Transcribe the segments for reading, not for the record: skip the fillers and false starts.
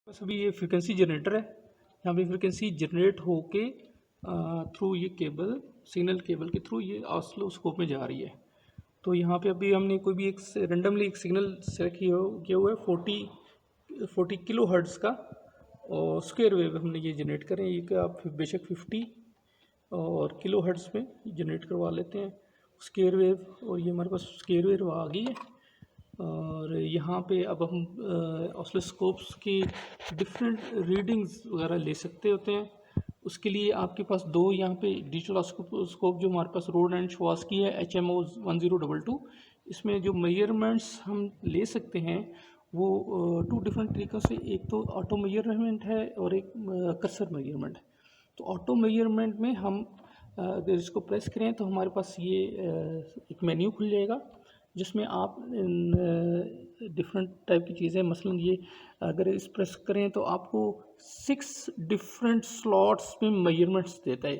बस अभी ये फ्रिक्वेंसी जनरेटर है। यहाँ पे फ्रिक्वेंसी जनरेट होके थ्रू ये केबल सिग्नल केबल के थ्रू ये ऑसिलोस्कोप में जा रही है। तो यहाँ पे अभी हमने कोई भी एक रेंडमली एक सिग्नल सेलेक्ट किया हुआ है 40 किलो हर्ट्ज़ का, और स्क्वायर वेव हमने ये जनरेट करें। ये कि आप बेशक 50 और किलो हर्ट्ज़ में जनरेट करवा लेते हैं स्क्वायर वेव, और ये हमारे पास स्क्वायर वेव आ गई है। और यहाँ पे अब हम ऑसिलोस्कोप्स की डिफरेंट रीडिंग्स वगैरह ले सकते होते हैं। उसके लिए आपके पास दो यहाँ पे डिजिटल ऑसिलोस्कोप जो हमारे पास रोड एंड श्वास की है HMO 1022, इसमें जो मेजरमेंट्स हम ले सकते हैं वो टू डिफरेंट तरीक़ों से, एक तो ऑटो मेजरमेंट है और एक कर्सर मेजरमेंट है। तो ऑटो मेजरमेंट में हम अगर इसको प्रेस करें तो हमारे पास ये एक मेन्यू खुल जाएगा जिसमें आप डिफरेंट टाइप की चीज़ें, मसलन ये अगर इस प्रेस करें तो आपको 6 डिफरेंट स्लॉट्स में मेजरमेंट्स देता है।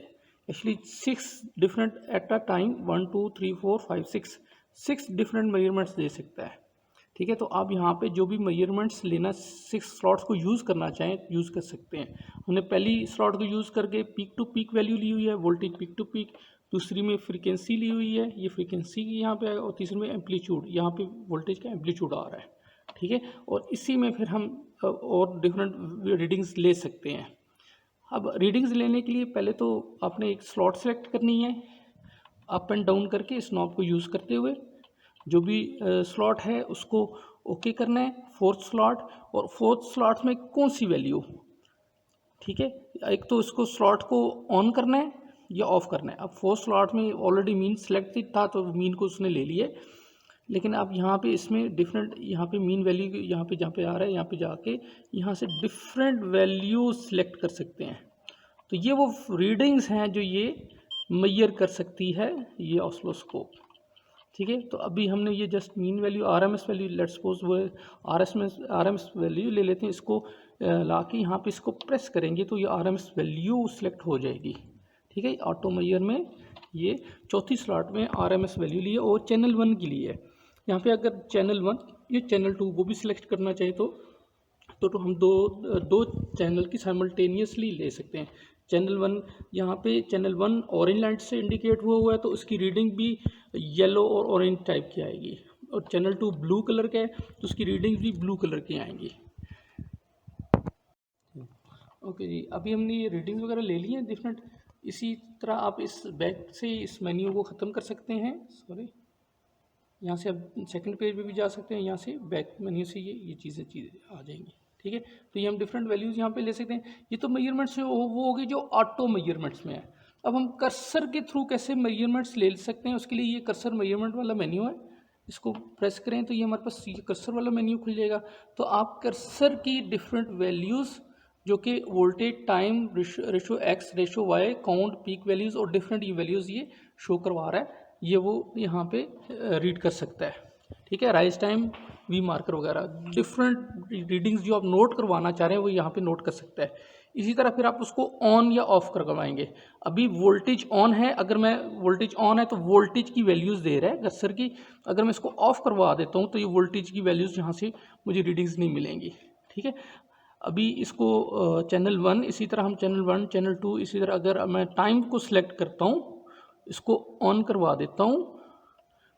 Actually 6 different at a time 1 2 3 4 5 6 different measurements दे सकता है। ठीक है, तो आप यहाँ पे जो भी मेजरमेंट्स लेना 6 स्लॉट्स को यूज़ करना चाहें यूज़ कर सकते हैं। हमने पहली स्लॉट को यूज़ करके पीक टू पीक वैल्यू ली हुई है, वोल्टेज पीक टू पीक। दूसरी में फ्रीक्वेंसी ली हुई है, ये फ्रीक्वेंसी की यहाँ पे है, और तीसरी में एम्पलीट्यूड, यहाँ पे वोल्टेज का एम्पलीट्यूड आ रहा है। ठीक है, और इसी में फिर हम और डिफरेंट रीडिंग्स ले सकते हैं। अब रीडिंग्स लेने के लिए पहले तो आपने एक स्लॉट सेलेक्ट करनी है, अप एंड डाउन करके इस नॉब को यूज़ करते हुए जो भी स्लॉट है उसको ओके करना है, फोर्थ स्लॉट, और फोर्थ स्लॉट में कौन सी वैल्यू। ठीक है, एक तो इसको स्लॉट को ऑन करना है या ऑफ करना है। अब फोर्थ स्लॉट में ऑलरेडी मीन सेलेक्ट था तो मीन को उसने ले लिया, लेकिन आप यहाँ पे इसमें डिफरेंट, यहाँ पे मीन वैल्यू यहाँ पे जहाँ पे आ रहा है यहाँ पे जाके यहाँ से डिफरेंट वैल्यू सेलेक्ट कर सकते हैं। तो ये वो रीडिंग्स हैं जो ये मेजर कर सकती है ये ऑसिलोस्कोप। ठीक है, तो अभी हमने ये just mean value RMS value, let's suppose वो RMS वैल्यू ले लेते हैं। इसको ला के यहाँ पे इसको प्रेस करेंगे तो ये RMS वैल्यू सिलेक्ट हो जाएगी। ठीक है, ऑटो मेजर में ये चौथी स्लॉट में RMS वैल्यू लिए और चैनल 1 के लिए है। यहाँ पे अगर चैनल 1 या चैनल 2 वो भी सिलेक्ट करना चाहे तो हम दो चैनल की साइमल्टेनियसली ले सकते हैं। चैनल 1, यहाँ पे चैनल 1 ऑरेंज लाइट से इंडिकेट हुआ है तो उसकी रीडिंग भी येलो और ऑरेंज टाइप की आएगी, और चैनल 2 ब्लू कलर का है तो उसकी रीडिंग भी ब्लू कलर की आएंगी। ओके जी, अभी हमने ये रीडिंग वगैरह ले ली है डिफरेंट। इसी तरह आप इस बैक से इस मेन्यू को ख़त्म कर सकते हैं। सॉरी, यहाँ से आप सेकंड पेज पे भी जा सकते हैं, यहाँ से बैक मेन्यू से ये चीज़ें आ जाएंगी। ठीक है, तो ये हम डिफरेंट वैल्यूज़ यहाँ पे ले सकते हैं। ये तो मेजरमेंट्स वो होगी जो ऑटो मेजरमेंट्स में है। अब हम कर्सर के थ्रू कैसे मेजरमेंट्स ले सकते हैं, उसके लिए ये कर्सर मेजरमेंट वाला मेन्यू है। इसको प्रेस करें तो ये हमारे पास ये कर्सर वाला मेन्यू खुल जाएगा। तो आप कर्सर की डिफरेंट वैल्यूज़ जो कि voltage, time, ratio X, ratio Y, count, peak values और डिफरेंट ये वैल्यूज़ ये शो करवा रहा है, ये वो यहाँ पे रीड कर सकता है। ठीक है, राइज टाइम, वी मार्कर वगैरह डिफरेंट रीडिंग्स जो आप नोट करवाना चाह रहे हैं वो यहाँ पे नोट कर सकता है। इसी तरह फिर आप उसको ऑन या ऑफ करवाएंगे। अभी वोल्टेज ऑन है, अगर मैं वोल्टेज ऑन है तो वोल्टेज की वैल्यूज़ दे रहा है कर्सर की। अगर मैं इसको ऑफ करवा देता हूँ तो ये वोल्टेज की वैल्यूज़ यहाँ से मुझे रीडिंग्स नहीं मिलेंगी। ठीक है, अभी इसको चैनल 1, इसी तरह हम चैनल 1, चैनल 2, इसी तरह अगर मैं टाइम को सिलेक्ट करता हूँ, इसको ऑन करवा देता हूँ,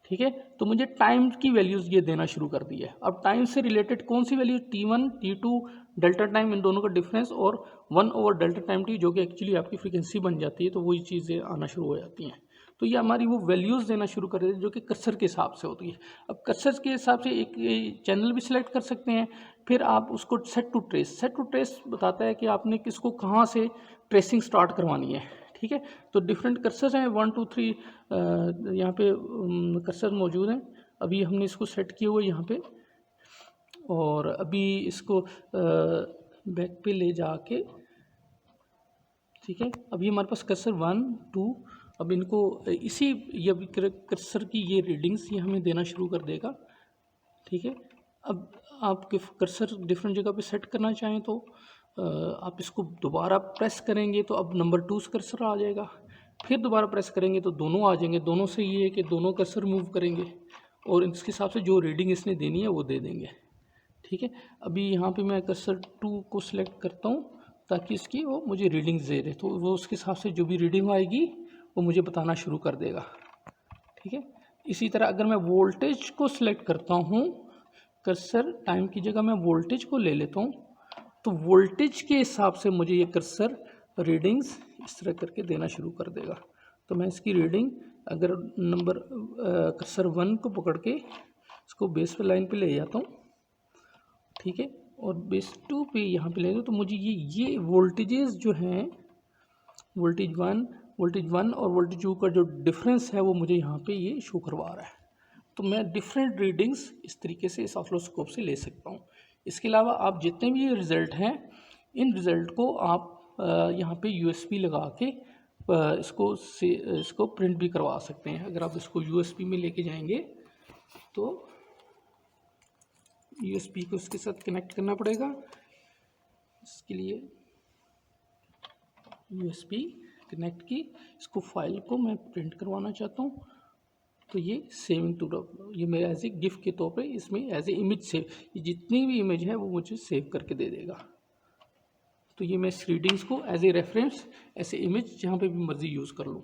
ठीक है, तो मुझे टाइम की वैल्यूज़ ये देना शुरू कर दी है। अब टाइम से रिलेटेड कौन सी value, T1, T2, delta time, इन दोनों का डिफरेंस, और 1/डेल्टा टाइम T, जो कि एक्चुअली आपकी फ्रीक्वेंसी बन जाती है, तो वही चीज़ें आना शुरू हो जाती हैं। तो ये हमारी वो वैल्यूज़ देना शुरू कर देती है जो कि कर्सर के हिसाब से होती है। अब कर्सर के हिसाब से एक चैनल भी सिलेक्ट कर सकते हैं। फिर आप उसको सेट टू ट्रेस बताता है कि आपने किसको कहाँ से ट्रेसिंग स्टार्ट करवानी है। ठीक है, तो डिफरेंट कर्सर हैं, 1 2 3 यहाँ पे कर्सर मौजूद हैं। अभी हमने इसको सेट किया हुआ है यहाँ पे, और अभी इसको बैक पे ले जाके, ठीक है, अभी हमारे पास कर्सर 1 2, अब इनको इसी ये अभी कर्सर की ये रीडिंग्स ये हमें देना शुरू कर देगा। ठीक है, अब आप कर्सर डिफरेंट जगह पे सेट करना चाहें तो आप इसको दोबारा प्रेस करेंगे तो अब नंबर 2 कर्सर आ जाएगा। फिर दोबारा प्रेस करेंगे तो दोनों आ जाएंगे। दोनों से ये है कि दोनों कर्सर मूव करेंगे और इसके हिसाब से जो रीडिंग इसने देनी है वो दे देंगे। ठीक है। अभी यहाँ पे मैं कर्सर 2 को सिलेक्ट करता हूँ ताकि इसकी वो मुझे रीडिंग्स दे दे, तो वो उसके हिसाब से जो भी रीडिंग आएगी वो मुझे बताना शुरू कर देगा। ठीक है। इसी तरह अगर मैं वोल्टेज को सिलेक्ट करता हूँ, कर्सर टाइम की जगह मैं वोल्टेज को ले लेता हूँ, तो वोल्टेज के हिसाब से मुझे ये कर्सर रीडिंग्स इस तरह करके देना शुरू कर देगा। तो मैं इसकी रीडिंग अगर नंबर कर्सर 1 को पकड़ के इसको बेस पे लाइन पे ले जाता हूँ, ठीक है, और बेस 2 पे यहाँ पे ले जाता हूँ, तो मुझे ये वोल्टेजेस जो हैं, वोल्टेज 1 और वोल्टेज 2 का जो डिफरेंस है वो मुझे यहाँ पे ये शो करवा रहा है। तो मैं डिफरेंट रीडिंग्स इस तरीके से इस ऑसिलोस्कोप से ले सकता हूँ। इसके अलावा आप जितने भी ये रिज़ल्ट हैं, इन रिज़ल्ट को आप यहाँ पे USB लगा के इसको प्रिंट भी करवा सकते हैं। अगर आप इसको USB में लेके जाएंगे तो USB को इसके साथ कनेक्ट करना पड़ेगा। इसके लिए USB कनेक्ट की, इसको फाइल को मैं प्रिंट करवाना चाहता हूँ, तो ये सेविंग टू ये मैं एज ए गिफ्ट के तौर पे इसमें एज ए इमेज सेव, ये जितनी भी इमेज है वो मुझे सेव करके दे देगा। तो ये मैं इस रीडिंग्स को एज ए रेफरेंस ऐसे इमेज जहाँ पे भी मर्जी यूज़ कर लूँ।